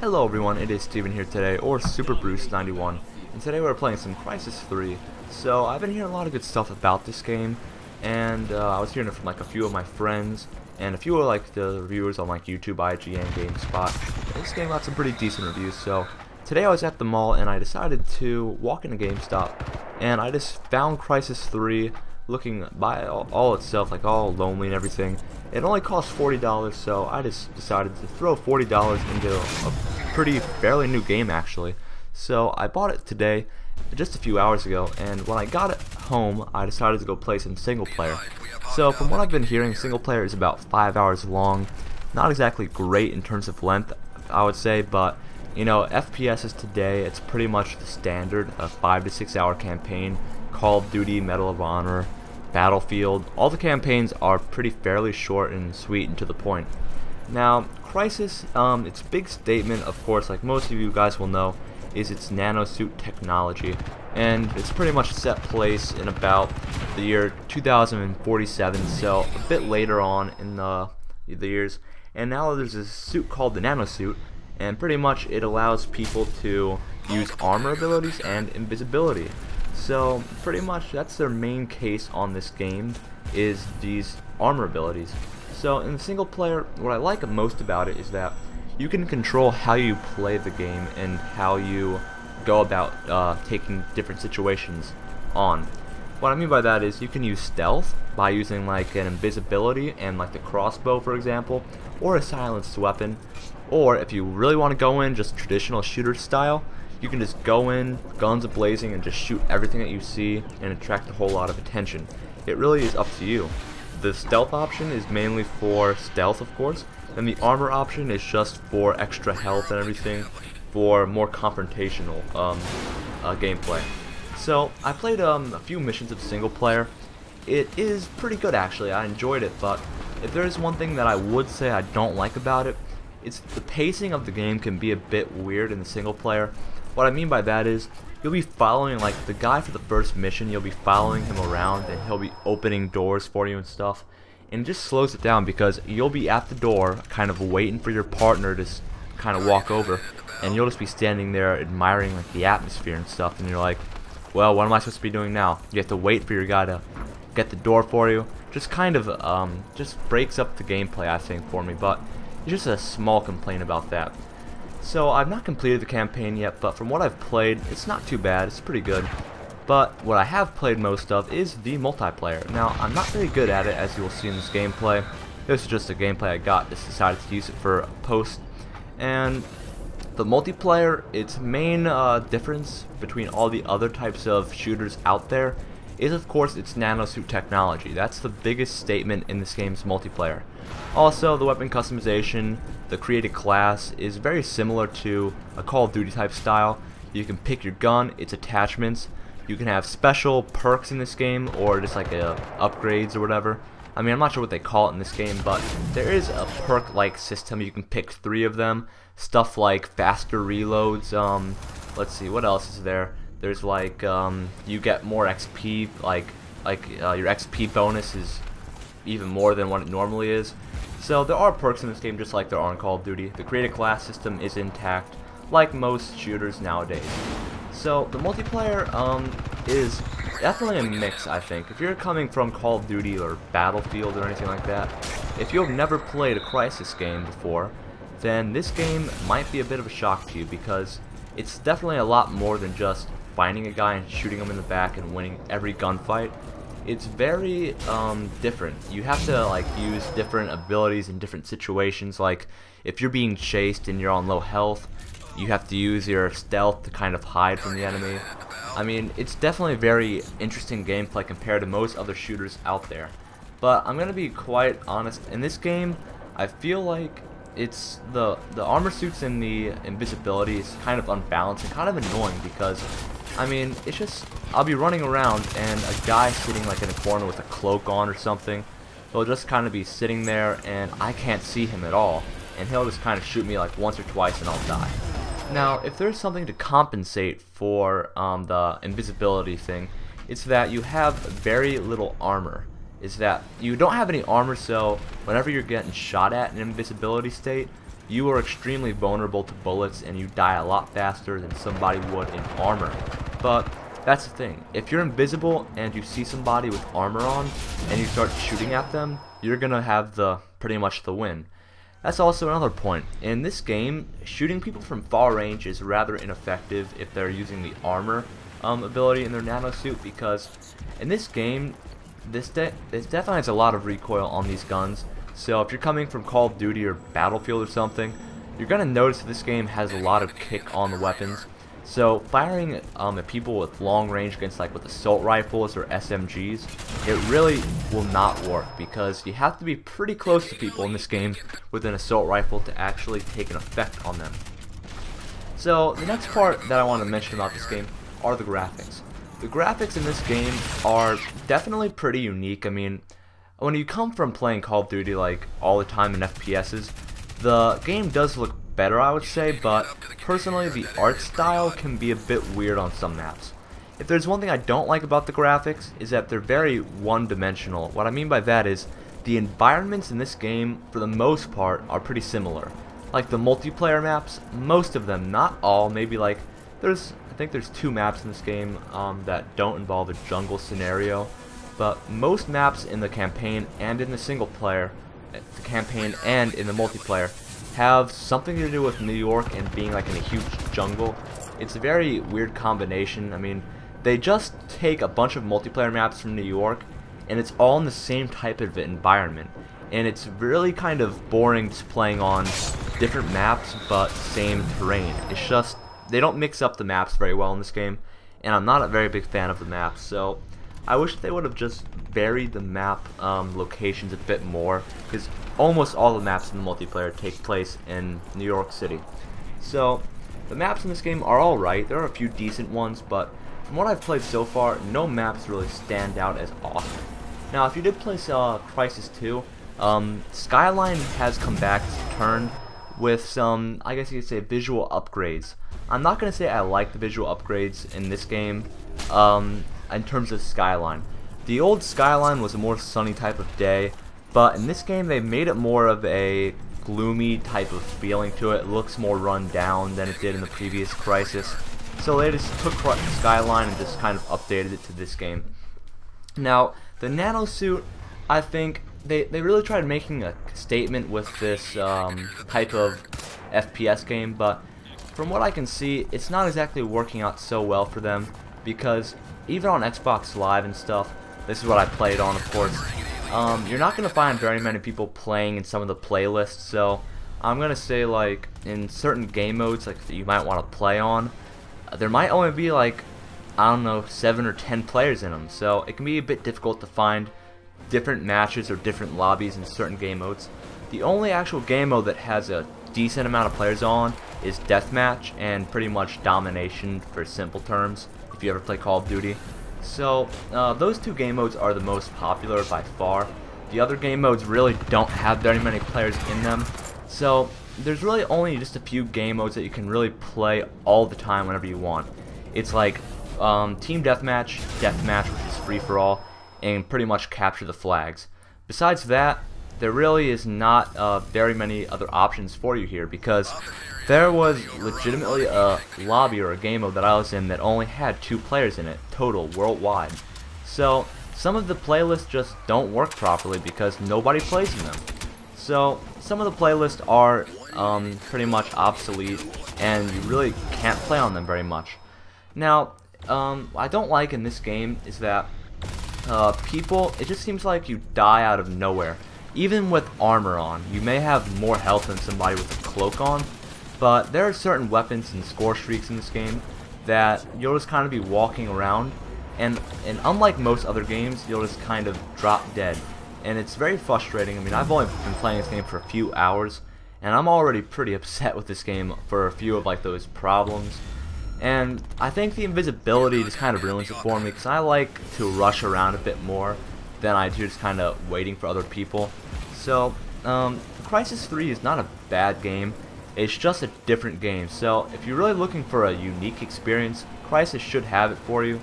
Hello everyone, it is Steven here today, or Super Bruce 91, and today we're playing some Crysis 3. So I've been hearing a lot of good stuff about this game, and I was hearing it from like a few of my friends, and a few of like the reviewers on like YouTube, IGN, GameSpot. This game got some pretty decent reviews, so today I was at the mall and I decided to walk into GameStop, and I just found Crysis 3 looking by all itself, like all lonely and everything. It only cost $40, so I just decided to throw $40 into a pretty fairly new game actually. So I bought it today, just a few hours ago, and when I got it home, I decided to go play some single player. So from what I've been hearing, single player is about 5 hours long. Not exactly great in terms of length, I would say, but you know, FPSs today, it's pretty much the standard, a 5 to 6 hour campaign. Call of Duty, Medal of Honor, Battlefield, all the campaigns are pretty fairly short and sweet and to the point. Now, Crysis, its big statement, of course, like most of you guys will know, is its nanosuit technology, and it's pretty much set place in about the year 2047, so a bit later on in the years. And now there's this suit called the nanosuit, and pretty much it allows people to use armor abilities and invisibility. So pretty much that's their main case on this game, is these armor abilities. So in the single player, what I like most about it is that you can control how you play the game and how you go about taking different situations on. What I mean by that is you can use stealth by using like an invisibility and like the crossbow, for example, or a silenced weapon. Or if you really want to go in just traditional shooter style, you can just go in, guns a-blazing, and just shoot everything that you see and attract a whole lot of attention. It really is up to you. The stealth option is mainly for stealth, of course, and the armor option is just for extra health and everything, for more confrontational gameplay. So I played a few missions of single player. It is pretty good actually, I enjoyed it, but if there is one thing that I would say I don't like about it, it's the pacing of the game can be a bit weird in the single player. What I mean by that is, you'll be following, like, the guy for the first mission, you'll be following him around, and he'll be opening doors for you and stuff, and it just slows it down because you'll be at the door, kind of waiting for your partner to kind of walk over, and you'll just be standing there admiring, like, the atmosphere and stuff, and you're like, well, what am I supposed to be doing now? You have to wait for your guy to get the door for you. Just kind of, just breaks up the gameplay, I think, for me, but it's just a small complaint about that. So I've not completed the campaign yet, but from what I've played, it's not too bad, it's pretty good. But what I have played most of is the multiplayer. Now, I'm not very good at it, as you will see in this gameplay. This is just a gameplay I got, just decided to use it for a post. And the multiplayer, its main difference between all the other types of shooters out there is, of course, its nanosuit technology. That's the biggest statement in this game's multiplayer. Also, the weapon customization, the created class, is very similar to a Call of Duty type style. You can pick your gun, its attachments, you can have special perks in this game, or just like upgrades or whatever. I mean, I'm not sure what they call it in this game, but there is a perk-like system. You can pick 3 of them. Stuff like faster reloads, let's see, what else is there? There's like, you get more XP, like your XP bonus is even more than what it normally is. So there are perks in this game just like there are in Call of Duty. The created class system is intact, like most shooters nowadays. So the multiplayer is definitely a mix, I think. If you're coming from Call of Duty or Battlefield or anything like that, if you've never played a Crysis game before, then this game might be a bit of a shock to you, because it's definitely a lot more than just finding a guy and shooting him in the back and winning every gunfight. It's very different. You have to like use different abilities in different situations. Like if you're being chased and you're on low health, you have to use your stealth to kind of hide from the enemy. I mean, it's definitely a very interesting gameplay compared to most other shooters out there. But I'm gonna be quite honest, in this game, I feel like it's the armor suits and the invisibility is kind of unbalanced and kind of annoying, because I mean, it's just, I'll be running around and a guy sitting like in a corner with a cloak on or something, he'll just kind of be sitting there and I can't see him at all, and he'll just kind of shoot me like once or twice and I'll die. Now, if there's something to compensate for the invisibility thing, it's that you have very little armor. Is that you don't have any armor, so whenever you're getting shot at in invisibility state, you are extremely vulnerable to bullets and you die a lot faster than somebody would in armor. But that's the thing, if you're invisible and you see somebody with armor on and you start shooting at them, you're gonna have pretty much the win. That's also another point. In this game, shooting people from far range is rather ineffective if they're using the armor ability in their nanosuit, because in this game, this definitely has a lot of recoil on these guns. So if you're coming from Call of Duty or Battlefield or something, you're gonna notice that this game has a lot of kick on the weapons. So firing at people with long range against like with assault rifles or SMGs, it really will not work, because you have to be pretty close to people in this game with an assault rifle to actually take an effect on them. So the next part that I want to mention about this game are the graphics. The graphics in this game are definitely pretty unique. I mean, when you come from playing Call of Duty like all the time in FPSs, the game does look better, I would say, but personally the art style can be a bit weird on some maps. If there's one thing I don't like about the graphics, is that they're very one-dimensional. What I mean by that is the environments in this game, for the most part, are pretty similar. Like the multiplayer maps, most of them, not all, maybe like I think there's 2 maps in this game that don't involve a jungle scenario, but most maps in the campaign and in the single player, the campaign and in the multiplayer, have something to do with New York and being like in a huge jungle. It's a very weird combination. I mean, they just take a bunch of multiplayer maps from New York and it's all in the same type of environment, and it's really kind of boring just playing on different maps but same terrain. It's just they don't mix up the maps very well in this game, and I'm not a very big fan of the maps, so I wish they would have just varied the map locations a bit more, because almost all the maps in the multiplayer take place in New York City. So the maps in this game are alright. There are a few decent ones, but from what I've played so far, no maps really stand out as awesome. Now, if you did play Crysis 2, Skyline has come back to turn with some, I guess you could say, visual upgrades. I'm not going to say I like the visual upgrades in this game in terms of Skyline. The old Skyline was a more sunny type of day, but in this game they made it more of a gloomy type of feeling to it. It looks more run down than it did in the previous Crysis. So they just took Skyline and just kind of updated it to this game. Now, the nanosuit, I think they really tried making a statement with this type of FPS game, but from what I can see, it's not exactly working out so well for them, because even on Xbox Live and stuff, this is what I played on, of course, you're not going to find very many people playing in some of the playlists. So I'm going to say, like, in certain game modes like that you might want to play on, there might only be like, I don't know, 7 or 10 players in them, so it can be a bit difficult to find different matches or different lobbies in certain game modes. The only actual game mode that has a decent amount of players on is Deathmatch and pretty much Domination, for simple terms, if you ever play Call of Duty. So those 2 game modes are the most popular by far. The other game modes really don't have very many players in them, so there's really only just a few game modes that you can really play all the time whenever you want. It's like Team Deathmatch, which is free for all, and pretty much Capture the Flags. Besides that, there really is not very many other options for you here, because there was legitimately a lobby or a game mode that I was in that only had 2 players in it total worldwide. So some of the playlists just don't work properly because nobody plays in them. So some of the playlists are pretty much obsolete, and you really can't play on them very much. Now, I don't like in this game is that people, it just seems like you die out of nowhere. Even with armor on, you may have more health than somebody with a cloak on, but there are certain weapons and score streaks in this game that you'll just kind of be walking around, and unlike most other games, you'll just kind of drop dead. And it's very frustrating. I mean, I've only been playing this game for a few hours, and I'm already pretty upset with this game for a few of like those problems. And I think the invisibility just kind of ruins it for me, because I like to rush around a bit more than I do just kind of waiting for other people. So, Crysis 3 is not a bad game, it's just a different game. So, if you're really looking for a unique experience, Crysis should have it for you.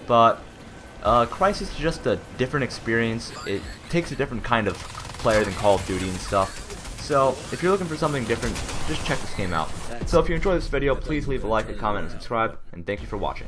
But, Crysis is just a different experience. It takes a different kind of player than Call of Duty and stuff. So if you're looking for something different, just check this game out. So if you enjoyed this video, please leave a like, a comment, and subscribe, and thank you for watching.